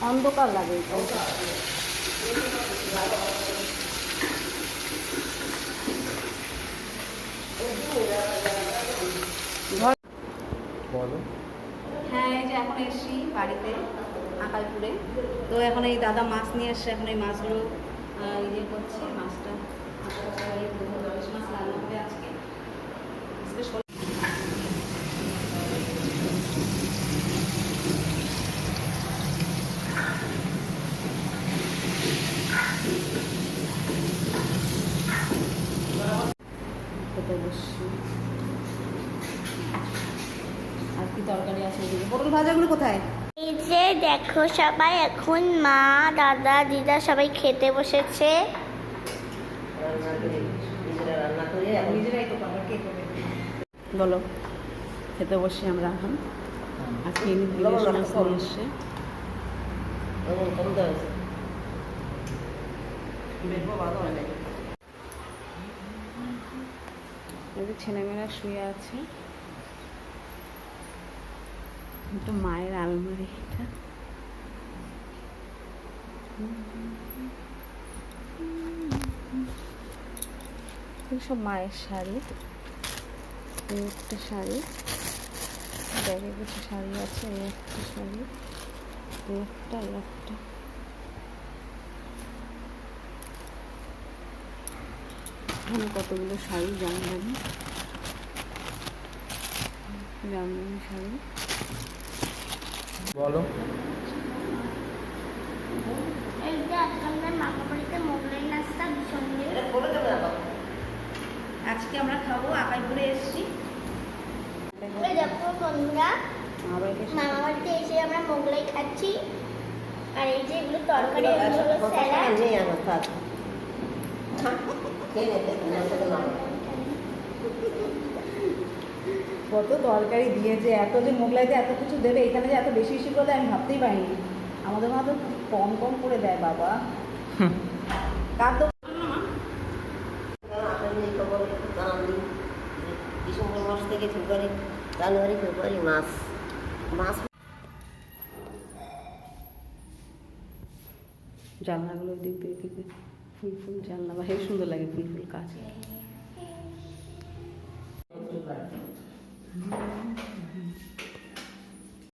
অন্ধকার লাগে হ্যাঁ। এই যে এখন এসছি বাড়িতে আকালপুরে, তো এখন এই দাদা মাছ নিয়ে এসছে, এখন এই মাছগুলো ইয়ে করছে। মাছটা মাছ রান্না হবে আজকে। আর কি তরকারি আছে? পটল ভাজাগুলো কোথায়? এই যে দেখো সবাই এখন মা দাদা দিদা সবাই খেতে বসেছে। বলো, খেতে বসছি আমরা এখন। আজকে এসছে ছেলেমেয়েরা শুয়ে আছে। এটা মায়ের আলমারি, এটা সব মায়ের শাড়ি। একটা শাড়ি, ব্যাগে কিছু শাড়ি আছে। একটা শাড়ি, একটা এখানে কতগুলো শাড়ি, জামদানি শাড়ি। বলো। এই যে আজকে আমরা মামা বাড়িতে মোগলাই নাস্তা সঙ্গে আজকে আমরা খাবো। আকাইপুরে এসছি। ওই দেখো বন্ধুরা, মামা বাড়িতে এসে আমরা মোগলাই খাচ্ছি। আর এই যে এগুলো তরকারি, এগুলো হলো স্যালাড। কত তরকারি দিয়েছে, এত যে মোগলাইতে এত কিছু দেবে, এখানে যে এত বেশি বেশি করে আমি ভাবতেই পারিনি। আমাদের মা তো কম কম করে দেয় বাবা। কার তো ডিসেম্বর মাস থেকে ফেব্রুয়ারি, জানুয়ারি ফেব্রুয়ারি মাস জানলাগুলো দিক দিক দিক ফুল ফুল জানলা, বা হেবি সুন্দর লাগে ফুল ফুল কাজ।